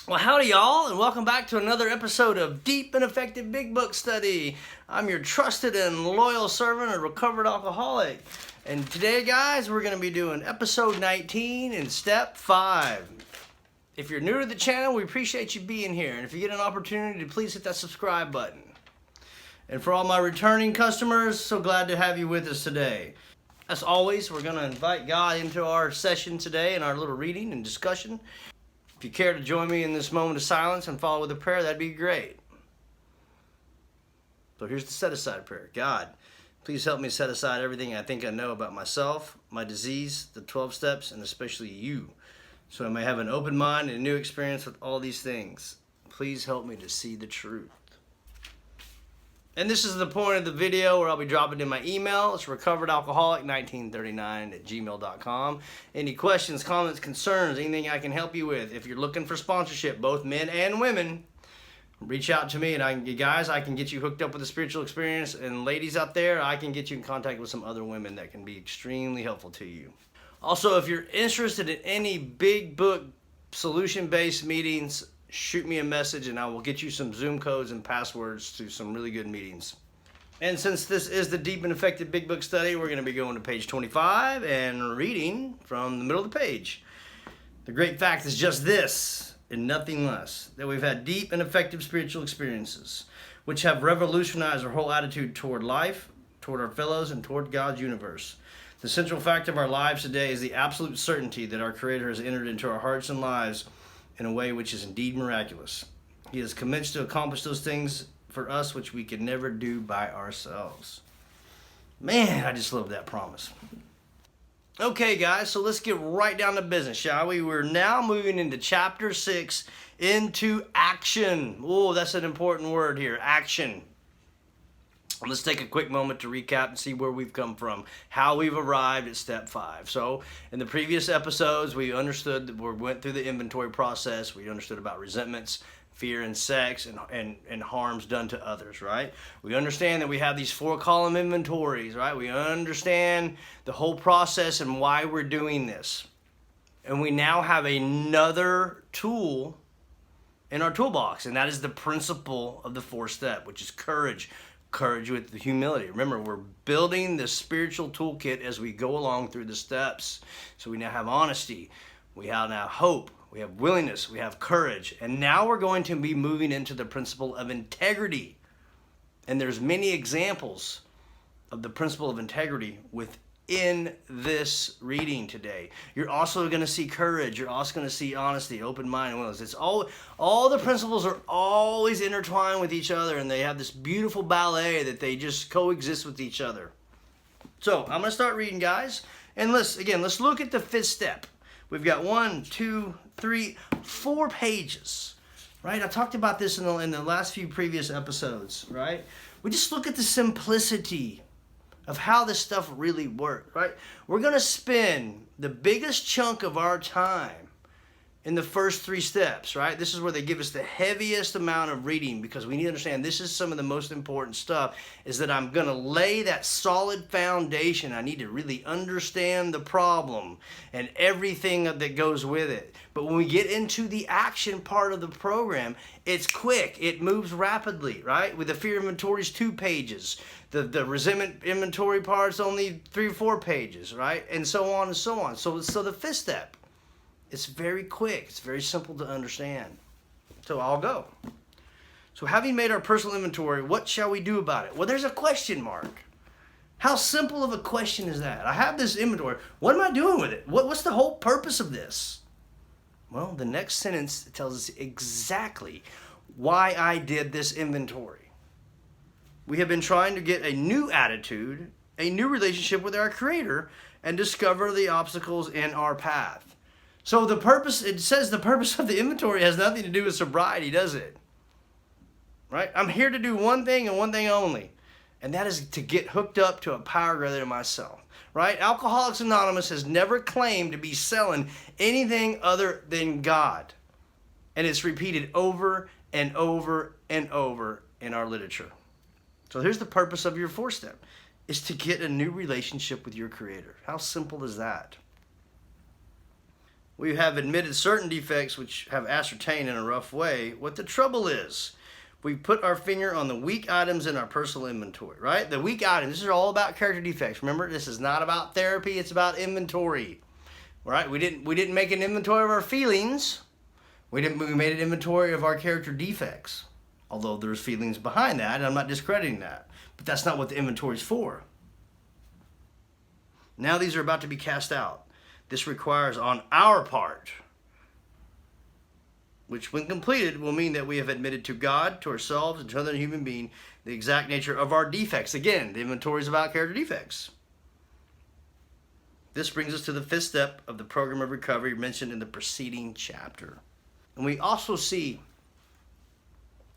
Well, howdy, y'all, and welcome back to another episode of Deep and Effective Big Book Study. I'm your trusted and loyal servant, a recovered alcoholic. And today, guys, we're going to be doing episode 19 in step 5. If you're new to the channel, we appreciate you being here. And if you get an opportunity, please hit that subscribe button. And for all my returning customers, so glad to have you with us today. As always, we're going to invite God into our session today in our little reading and discussion. If you care to join me in this moment of silence and follow with a prayer, that'd be great. So here's the set-aside prayer. God, please help me set aside everything I think I know about myself, my disease, the 12 steps, and especially you, so I may have an open mind and a new experience with all these things. Please help me to see the truth. And this is the point of the video where I'll be dropping in my email. It's recoveredalcoholic1939@gmail.com. Any questions, comments, concerns, anything I can help you with. If you're looking for sponsorship, both men and women, reach out to me, and I can get you hooked up with a spiritual experience. And ladies out there, I can get you in contact with some other women that can be extremely helpful to you. Also, if you're interested in any big book solution-based meetings, shoot me a message and I will get you some Zoom codes and passwords to some really good meetings. And since this is the Deep and Effective Big Book Study, we're going to be going to page 25 and reading from the middle of the page. The great fact is just this, and nothing less, that we've had deep and effective spiritual experiences, which have revolutionized our whole attitude toward life, toward our fellows, and toward God's universe. The central fact of our lives today is the absolute certainty that our Creator has entered into our hearts and lives in a way which is indeed miraculous. He has commenced to accomplish those things for us which we could never do by ourselves. Man, I just love that promise. Okay, guys, so let's get right down to business, shall we? We're now moving into chapter 6, into action. Oh, that's an important word here, action. Let's take a quick moment to recap and see where we've come from, how we've arrived at step 5. So in the previous episodes, we understood that we went through the inventory process. We understood about resentments, fear, and sex, and harms done to others, right? We understand that we have these 4-column inventories, right? We understand the whole process and why we're doing this. And we now have another tool in our toolbox, and that is the principle of the 4-step, which is courage. Courage with the humility. Remember, we're building the spiritual toolkit as we go along through the steps. So we now have honesty, we have now hope, we have willingness, we have courage, and now we're going to be moving into the principle of integrity. And there's many examples of the principle of integrity within this reading today. You're also going to see courage. You're also going to see honesty, open mind, and willingness. It's all the principles are always intertwined with each other, and they have this beautiful ballet that they just coexist with each other. So I'm going to start reading, guys. And let's look at the 5th step. We've got 1, 2, 3, 4 pages, right? I talked about this in the last few previous episodes, right? We just look at the simplicity of how this stuff really works, right? We're going to spend the biggest chunk of our time in the first 3 steps, right? This is where they give us the heaviest amount of reading, because we need to understand this is some of the most important stuff, is that I'm going to lay that solid foundation. I need to really understand the problem and everything that goes with it. But when we get into the action part of the program, it's quick. It moves rapidly, right? With the fear inventory is 2 pages. The resentment inventory part is only 3 or 4 pages, right? And so on and so on. So the 5th step, it's very quick. It's very simple to understand. So I'll go. So having made our personal inventory, what shall we do about it? Well, there's a question mark. How simple of a question is that? I have this inventory. What am I doing with it? What's the whole purpose of this? Well, the next sentence tells us exactly why I did this inventory. We have been trying to get a new attitude, a new relationship with our Creator, and discover the obstacles in our path. So it says the purpose of the inventory has nothing to do with sobriety, does it? Right? I'm here to do one thing and one thing only, and that is to get hooked up to a power greater than myself. Right? Alcoholics Anonymous has never claimed to be selling anything other than God. And it's repeated over and over and over in our literature. So here's the purpose of your 4-step, is to get a new relationship with your Creator. How simple is that? We have admitted certain defects which have ascertained in a rough way what the trouble is. We put our finger on the weak items in our personal inventory, right? The weak items, this is all about character defects. Remember, this is not about therapy, it's about inventory. Right? We didn't make an inventory of our feelings. We made an inventory of our character defects. Although there's feelings behind that, and I'm not discrediting that. But that's not what the inventory is for. Now these are about to be cast out. This requires on our part, which when completed will mean that we have admitted to God, to ourselves, and to another human being the exact nature of our defects. Again, the inventory is about character defects. This brings us to the 5th step of the program of recovery mentioned in the preceding chapter. And we also see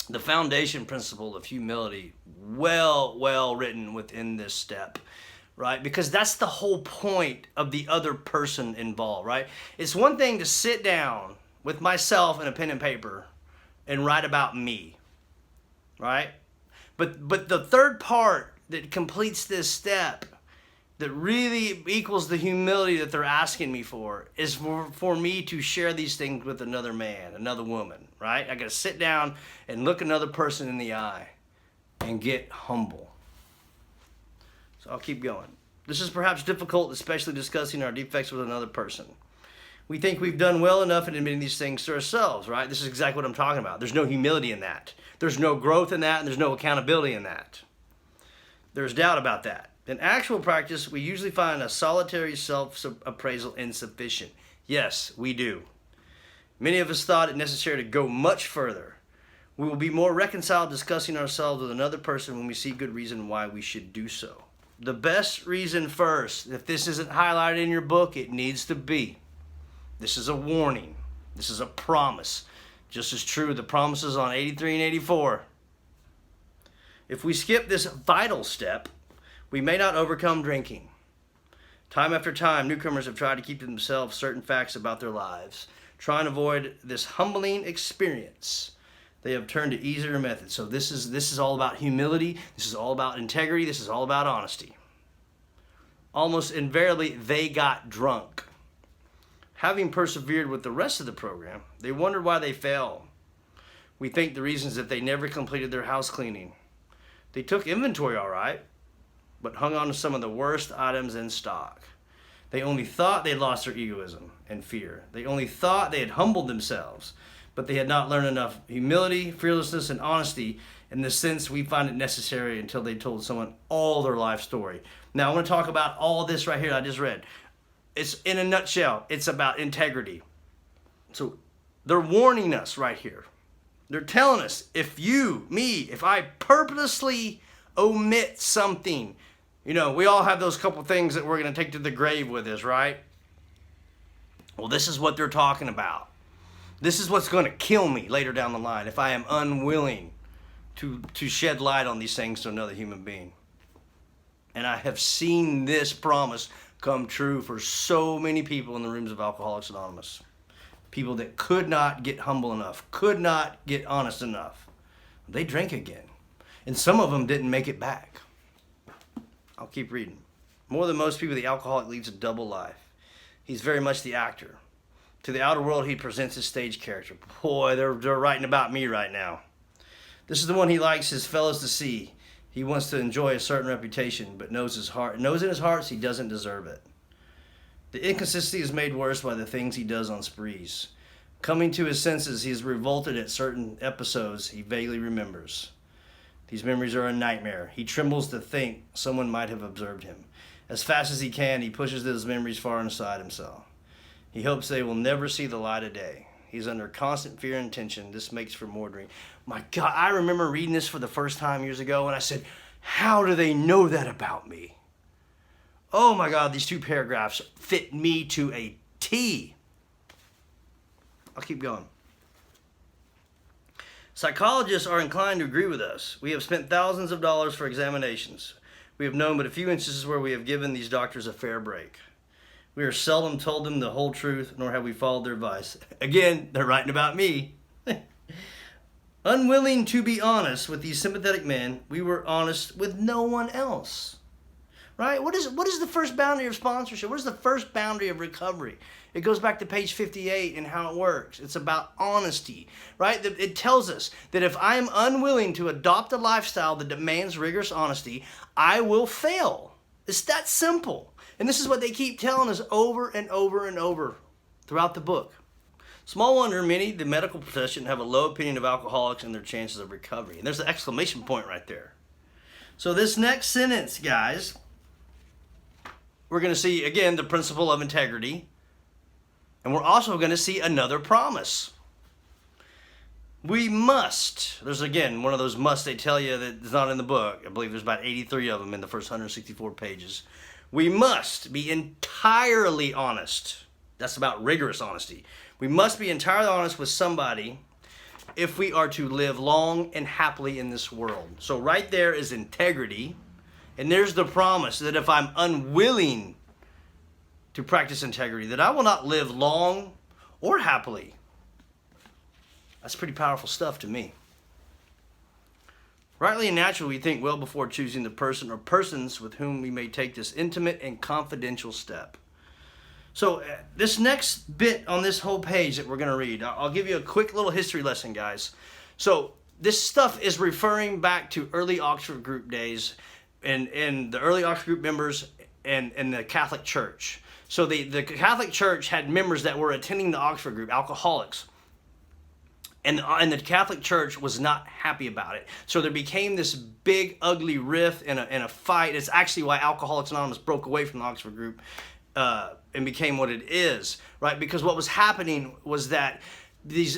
the foundation principle of humility well written within this step, right? Because that's the whole point of the other person involved, right? It's one thing to sit down with myself and a pen and paper and write about me, right? But the third part that completes this step, that really equals the humility that they're asking me for, is for me to share these things with another man, another woman, right? I got to sit down and look another person in the eye and get humble. So I'll keep going. This is perhaps difficult, especially discussing our defects with another person. We think we've done well enough in admitting these things to ourselves, right? This is exactly what I'm talking about. There's no humility in that. There's no growth in that, and there's no accountability in that. There's doubt about that. In actual practice, we usually find a solitary self-appraisal insufficient. Yes, we do. Many of us thought it necessary to go much further. We will be more reconciled discussing ourselves with another person when we see good reason why we should do so. The best reason first, if this isn't highlighted in your book, it needs to be. This is a warning. This is a promise. Just as true the promises on 83 and 84. If we skip this vital step, we may not overcome drinking. Time after time, newcomers have tried to keep to themselves certain facts about their lives. Trying to avoid this humbling experience, they have turned to easier methods. So this is all about humility. This is all about integrity. This is all about honesty. Almost invariably, they got drunk. Having persevered with the rest of the program, they wondered why they failed. We think the reason is that they never completed their house cleaning. They took inventory all right, but hung on to some of the worst items in stock. They only thought they'd lost their egoism and fear. They only thought they had humbled themselves, but they had not learned enough humility, fearlessness, and honesty in the sense we find it necessary until they told someone all their life story. Now, I want to talk about all this right here that I just read. It's in a nutshell, it's about integrity. So they're warning us right here. They're telling us, if I purposely omit something, we all have those couple things that we're going to take to the grave with us, right? Well, this is what they're talking about. This is what's going to kill me later down the line if I am unwilling to shed light on these things to another human being. And I have seen this promise come true for so many people in the rooms of Alcoholics Anonymous. People that could not get humble enough, could not get honest enough. They drank again. And some of them didn't make it back. I'll keep reading. More than most people, the alcoholic leads a double life. He's very much the actor. To the outer world, he presents his stage character. Boy, they're writing about me right now. This is the one he likes his fellows to see. He wants to enjoy a certain reputation, but knows in his heart he doesn't deserve it. The inconsistency is made worse by the things he does on sprees. Coming to his senses, he is revolted at certain episodes he vaguely remembers. These memories are a nightmare. He trembles to think someone might have observed him. As fast as he can, he pushes those memories far inside himself. He hopes they will never see the light of day. He's under constant fear and tension. This makes for more drink. My God, I remember reading this for the first time years ago, and I said, how do they know that about me? Oh my God, these 2 paragraphs fit me to a T. I'll keep going. Psychologists are inclined to agree with us. We have spent thousands of dollars for examinations. We have known but a few instances where we have given these doctors a fair break. We are seldom told them the whole truth, nor have we followed their advice. Again, they're writing about me. Unwilling to be honest with these sympathetic men, we were honest with no one else. right? What is the first boundary of sponsorship? What is the first boundary of recovery? It goes back to page 58 and how it works. It's about honesty, right? It tells us that if I am unwilling to adopt a lifestyle that demands rigorous honesty, I will fail. It's that simple. And this is what they keep telling us over and over and over throughout the book. Small wonder many the medical profession have a low opinion of alcoholics and their chances of recovery. And there's the exclamation point right there. So this next sentence, guys, we're going to see, again, the principle of integrity. And we're also going to see another promise. We must, there's again one of those musts they tell you that is not in the book. I believe there's about 83 of them in the first 164 pages. We must be entirely honest. That's about rigorous honesty. We must be entirely honest with somebody if we are to live long and happily in this world. So right there is integrity. And there's the promise that if I'm unwilling to practice integrity, that I will not live long or happily. That's pretty powerful stuff to me. Rightly and naturally, we think well before choosing the person or persons with whom we may take this intimate and confidential step. So this next bit on this whole page that we're going to read, I'll give you a quick little history lesson, guys. So this stuff is referring back to early Oxford group days and the early Oxford group members and the Catholic Church. So the Catholic Church had members that were attending the Oxford group, alcoholics. And the Catholic Church was not happy about it. So there became this big, ugly rift and a fight. It's actually why Alcoholics Anonymous broke away from the Oxford group and became what it is, right? Because what was happening was that these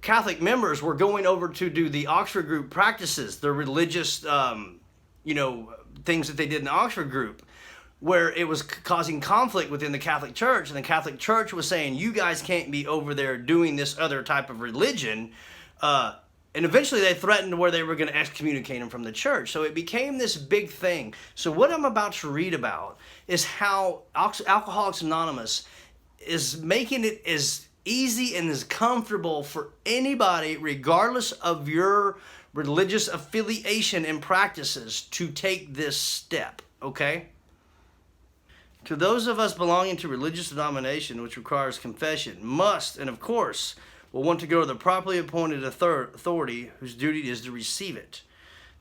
Catholic members were going over to do the Oxford group practices, the religious, things that they did in the Oxford group, where it was causing conflict within the Catholic Church. And the Catholic Church was saying, you guys can't be over there doing this other type of religion. And eventually they threatened where they were going to excommunicate them from the church. So it became this big thing. So what I'm about to read about is how Alcoholics Anonymous is making it as easy and as comfortable for anybody, regardless of your religious affiliation and practices, to take this step, okay? To those of us belonging to religious denomination which requires confession, must, and of course, will want to go to the properly appointed authority whose duty is to receive it.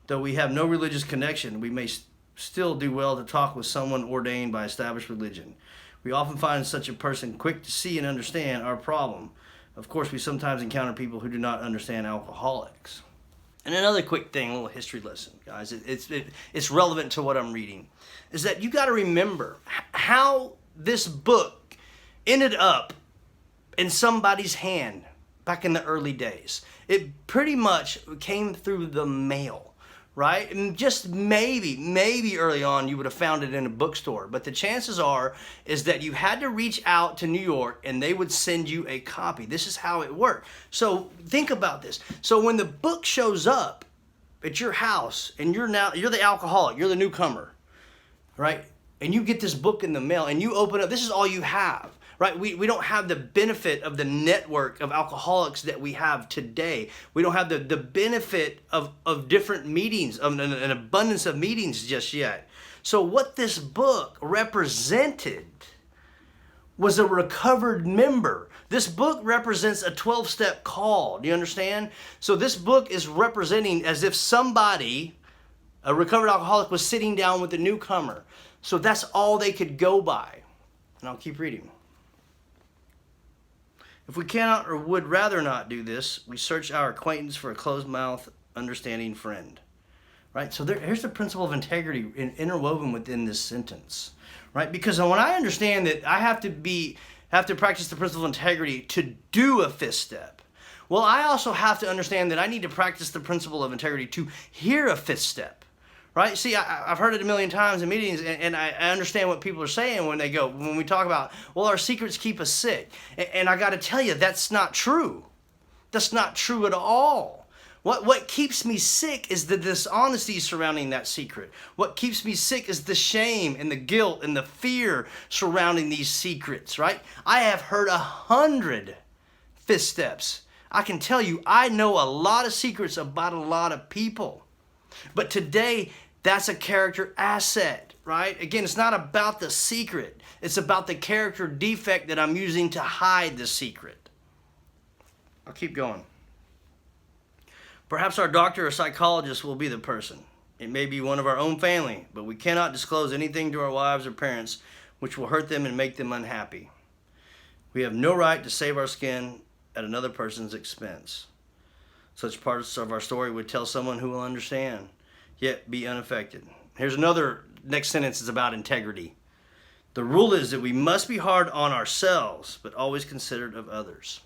Though we have no religious connection, we may still do well to talk with someone ordained by established religion. We often find such a person quick to see and understand our problem. Of course, we sometimes encounter people who do not understand alcoholics. And another quick thing, a little history lesson, guys. It's relevant to what I'm reading. Is that you got to remember how this book ended up in somebody's hand back in the early days. It pretty much came through the mail, right? And just maybe early on you would have found it in a bookstore. But the chances is that you had to reach out to New York and they would send you a copy. This is how it worked. So think about this. So when the book shows up at your house and you're the alcoholic, you're the newcomer, right? And you get this book in the mail and you open up, this is all you have. Right? We don't have the benefit of the network of alcoholics that we have today. We don't have the benefit of different meetings, of an abundance of meetings just yet. So what this book represented was a recovered member. This book represents a 12-step call. Do you understand? So this book is representing as if somebody, a recovered alcoholic, was sitting down with a newcomer. So that's all they could go by. And I'll keep reading. If we cannot or would rather not do this, we search our acquaintance for a closed-mouth, understanding friend. Right? So here's the principle of integrity interwoven within this sentence. Right? Because when I understand that I have to practice the principle of integrity to do a fifth step, well, I also have to understand that I need to practice the principle of integrity to hear a fifth step. Right? See, I've heard it a million times in meetings, and I understand what people are saying when we talk about, well, our secrets keep us sick. And I got to tell you, that's not true. That's not true at all. What keeps me sick is the dishonesty surrounding that secret. What keeps me sick is the shame and the guilt and the fear surrounding these secrets, right? I have heard 100 fifth steps. I can tell you, I know a lot of secrets about a lot of people. But today, that's a character asset. right? Again, it's not about the secret. It's about the character defect that I'm using to hide the secret. I'll keep going. Perhaps our doctor or psychologist will be the person. It may be one of our own family, but we cannot disclose anything to our wives or parents which will hurt them and make them unhappy. We have no right to save our skin at another person's expense. Such parts of our story would tell someone who will understand, yet be unaffected. Here's another, next sentence is about integrity. The rule is that we must be hard on ourselves, but always considerate of others.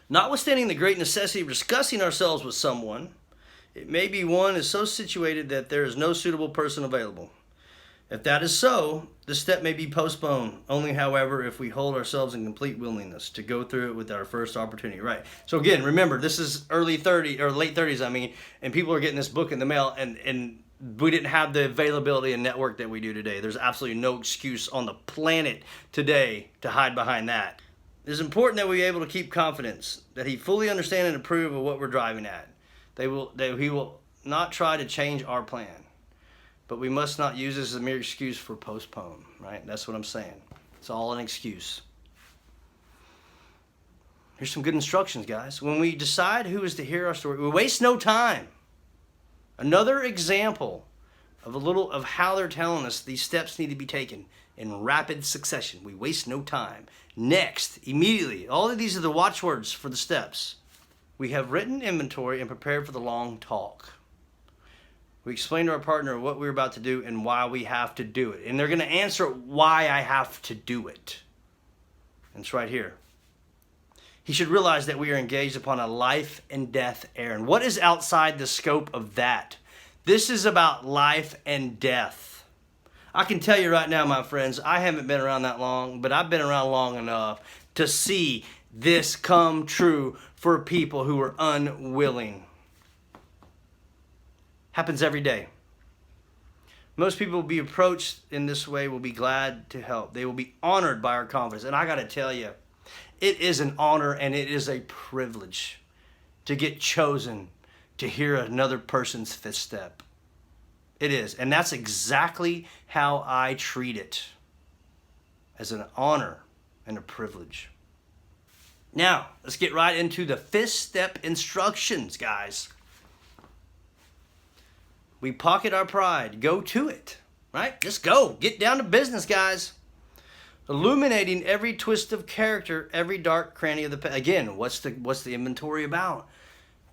Notwithstanding the great necessity of discussing ourselves with someone, it may be one is so situated that there is no suitable person available. If that is so, the step may be postponed, only, however, if we hold ourselves in complete willingness to go through it with our first opportunity. Right. So again, remember, this is early 30s, or late 30s, and people are getting this book in the mail, and we didn't have the availability and network that we do today. There's absolutely no excuse on the planet today to hide behind that. It is important that we be able to keep confidence that he fully understands and approve of what we're driving at. He will not try to change our plan. But we must not use this as a mere excuse for postpone, right? That's what I'm saying. It's all an excuse. Here's some good instructions, guys. When we decide who is to hear our story, we waste no time. Another example of how they're telling us these steps need to be taken in rapid succession. We waste no time. Next, immediately, all of these are the watchwords for the steps. We have written inventory and prepared for the long talk. We explain to our partner what we're about to do and why we have to do it. And they're going to answer why I have to do it. And it's right here. He should realize that we are engaged upon a life and death errand. What is outside the scope of that? This is about life and death. I can tell you right now, my friends, I haven't been around that long, but I've been around long enough to see this come true for people who are unwilling. Happens every day. Most people will be approached in this way, will be glad to help. They will be honored by our confidence. And I got to tell you, it is an honor and it is a privilege to get chosen to hear another person's fifth step. It is. And that's exactly how I treat it, as an honor and a privilege. Now, let's get right into the fifth step instructions, guys. We pocket our pride. Go to it, right? Just go. Get down to business, guys. Illuminating every twist of character, every dark cranny of the past. Again, what's the inventory about?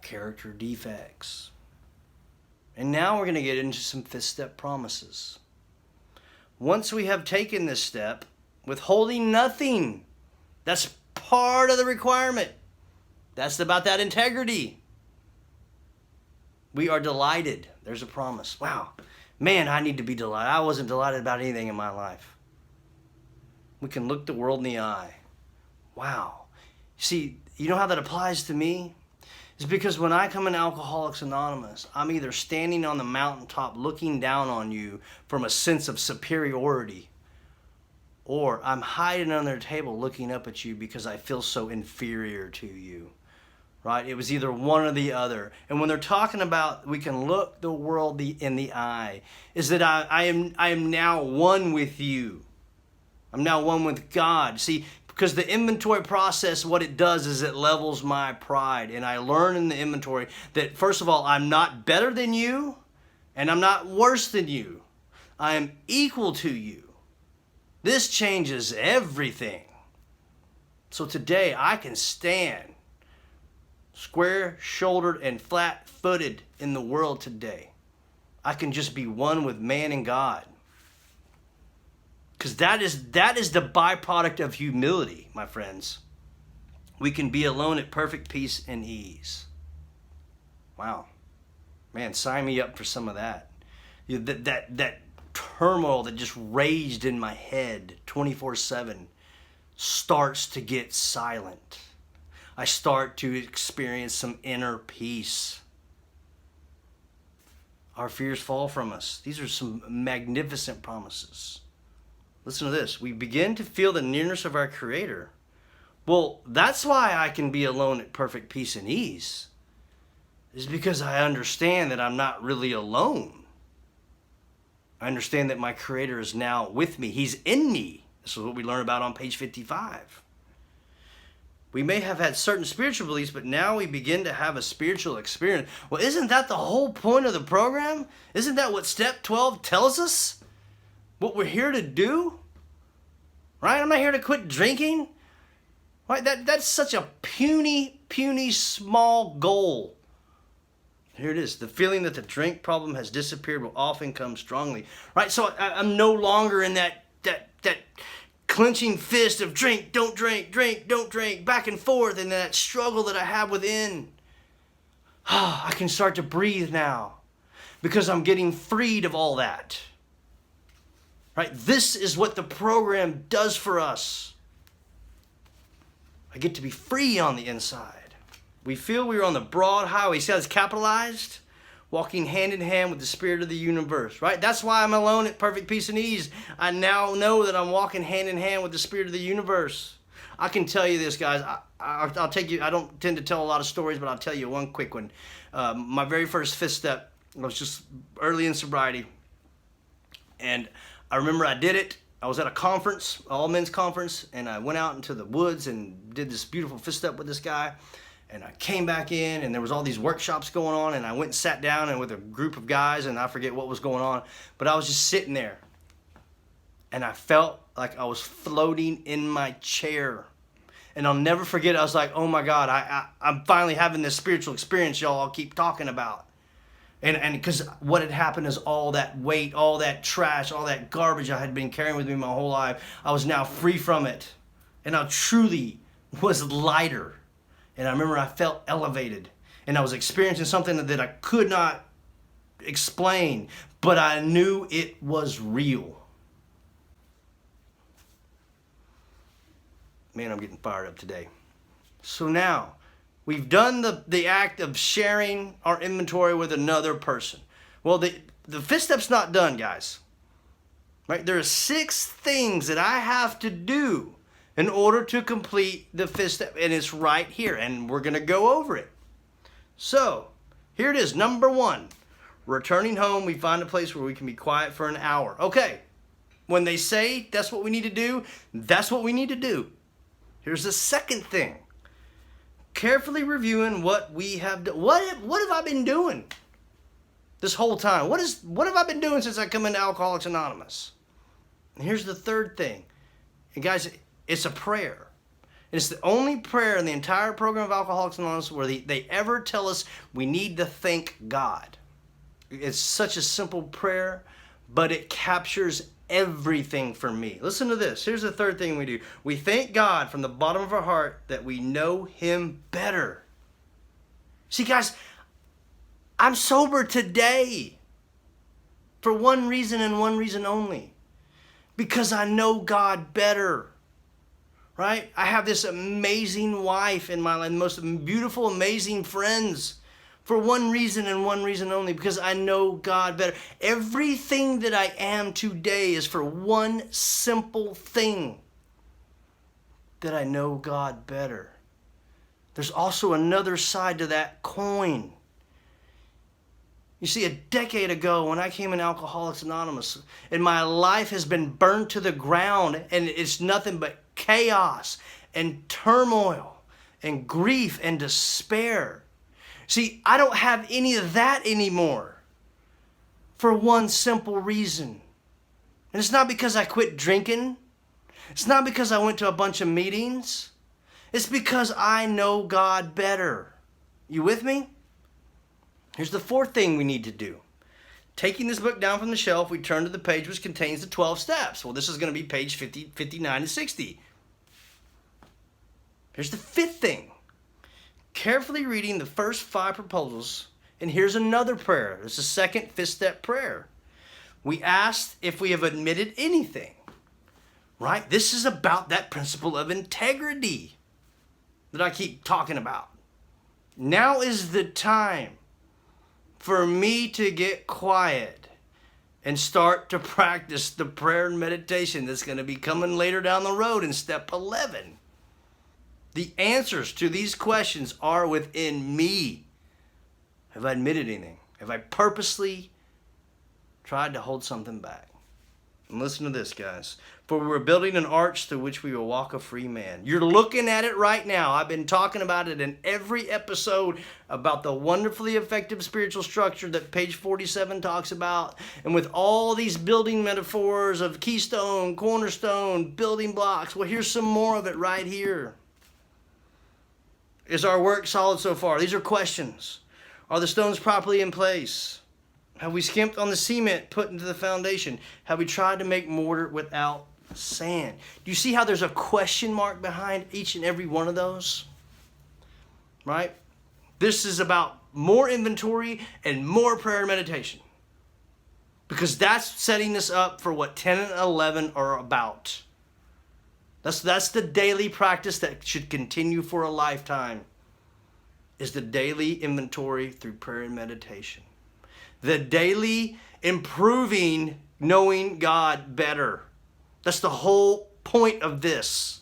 Character defects. And now we're going to get into some fifth step promises. Once we have taken this step, withholding nothing. That's part of the requirement. That's about that integrity. We are delighted. There's a promise. Wow. Man, I need to be delighted. I wasn't delighted about anything in my life. We can look the world in the eye. Wow. See, you know how that applies to me? It's because when I come in Alcoholics Anonymous, I'm either standing on the mountaintop looking down on you from a sense of superiority, or I'm hiding under a table looking up at you because I feel so inferior to you. Right? It was either one or the other. And when they're talking about we can look the world in the eye, is that I am now one with you. I'm now one with God. See, because the inventory process, what it does is it levels my pride. And I learn in the inventory that, first of all, I'm not better than you, and I'm not worse than you. I am equal to you. This changes everything. So today I can stand square-shouldered and flat-footed in the world today. I can just be one with man and God. Because that is the byproduct of humility, my friends. We can be alone at perfect peace and ease. Wow. Man, sign me up for some of that. That turmoil that just raged in my head 24/7 starts to get silent. I start to experience some inner peace. Our fears fall from us. These are some magnificent promises. Listen to this. We begin to feel the nearness of our Creator. Well, that's why I can be alone at perfect peace and ease. It's because I understand that I'm not really alone. I understand that my Creator is now with me. He's in me. This is what we learn about on page 55. We may have had certain spiritual beliefs, but now we begin to have a spiritual experience. Well, isn't that the whole point of the program? Isn't that what step 12 tells us? What we're here to do? Right? I'm not here to quit drinking. Right? That's such a puny, small goal. Here it is. The feeling that the drink problem has disappeared will often come strongly. Right? So I'm no longer in that clenching fist of drink, don't drink, don't drink, back and forth, and that struggle that I have within. I can start to breathe now because I'm getting freed of all that. Right? This is what the program does for us. I get to be free on the inside. We feel we are on the broad highway. See how it's capitalized? Walking hand in hand with the Spirit of the universe, right? That's why I'm alone at perfect peace and ease. I now know that I'm walking hand in hand with the Spirit of the universe. I can tell you this, guys. I'll take you. I don't tend to tell a lot of stories, but I'll tell you one quick one. My very first fifth step, I was just early in sobriety. And I remember I did it. I was at a conference, all men's conference, and I went out into the woods and did this beautiful fifth step with this guy. And I came back in, and there was all these workshops going on, and I went and sat down and with a group of guys, and I forget what was going on, but I was just sitting there, and I felt like I was floating in my chair. And I'll never forget, I was like, oh my God, I'm finally having this spiritual experience y'all all keep talking about. And because what had happened is all that weight, all that trash, all that garbage I had been carrying with me my whole life, I was now free from it. And I truly was lighter. And I remember I felt elevated. And I was experiencing something that I could not explain, but I knew it was real. Man, I'm getting fired up today. So now, we've done the act of sharing our inventory with another person. Well, the fifth step's not done, guys. Right? There are 6 things that I have to do in order to complete the fifth step, and it's right here, and we're going to go over it. So, here it is. Number 1, returning home, we find a place where we can be quiet for an hour. Okay, when they say that's what we need to do, that's what we need to do. Here's the second thing. Carefully reviewing what we have done. What have I been doing this whole time? What have I been doing since I come into Alcoholics Anonymous? And here's the third thing. And guys, it's a prayer. It's the only prayer in the entire program of Alcoholics Anonymous where they ever tell us we need to thank God. It's such a simple prayer, but it captures everything for me. Listen to this. Here's the third thing we do. We thank God from the bottom of our heart that we know Him better. See, guys, I'm sober today for one reason and one reason only. Because I know God better. Right? I have this amazing wife in my life, the most beautiful, amazing friends for one reason and one reason only, because I know God better. Everything that I am today is for one simple thing, that I know God better. There's also another side to that coin. You see, a decade ago when I came in Alcoholics Anonymous, and my life has been burned to the ground, and it's nothing but chaos and turmoil and grief and despair. See, I don't have any of that anymore for one simple reason. And it's not because I quit drinking. It's not because I went to a bunch of meetings. It's because I know God better. You with me? Here's the fourth thing we need to do. Taking this book down from the shelf, we turn to the page which contains the 12 steps. Well, this is going to be page 50, 59, and 60. Here's the fifth thing. Carefully reading the first 5 proposals, and here's another prayer. It's the second fifth step prayer. We asked if we have admitted anything. Right? This is about that principle of integrity that I keep talking about. Now is the time for me to get quiet and start to practice the prayer and meditation that's going to be coming later down the road in step 11. The answers to these questions are within me. Have I admitted anything? Have I purposely tried to hold something back. And listen to this, guys. For we are building an arch through which we will walk a free man. You're looking at it right now. I've been talking about it in every episode about the wonderfully effective spiritual structure that page 47 talks about. And with all these building metaphors of keystone, cornerstone, building blocks. Well, here's some more of it right here. Is our work solid so far? These are questions. Are the stones properly in place? Have we skimped on the cement put into the foundation? Have we tried to make mortar without sand? Do you see how there's a question mark behind each and every one of those? Right? This is about more inventory and more prayer and meditation. Because that's setting us up for what 10 and 11 are about. That's the daily practice that should continue for a lifetime. Is the daily inventory through prayer and meditation. The daily improving knowing God better. That's the whole point of this.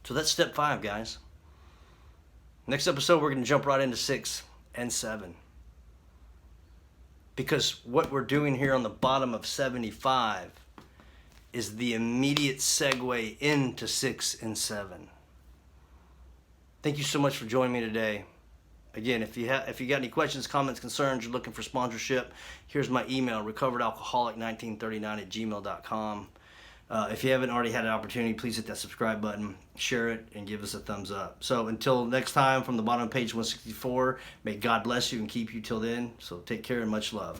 So that's step 5, guys. Next episode, we're going to jump right into 6 and 7. Because what we're doing here on the bottom of 75 is the immediate segue into 6 and 7. Thank you so much for joining me today. Again, if you got any questions, comments, concerns, you're looking for sponsorship, here's my email, recoveredalcoholic1939@gmail.com. If you haven't already had an opportunity, please hit that subscribe button, share it, and give us a thumbs up. So until next time, from the bottom of page 164, may God bless you and keep you till then. So take care and much love.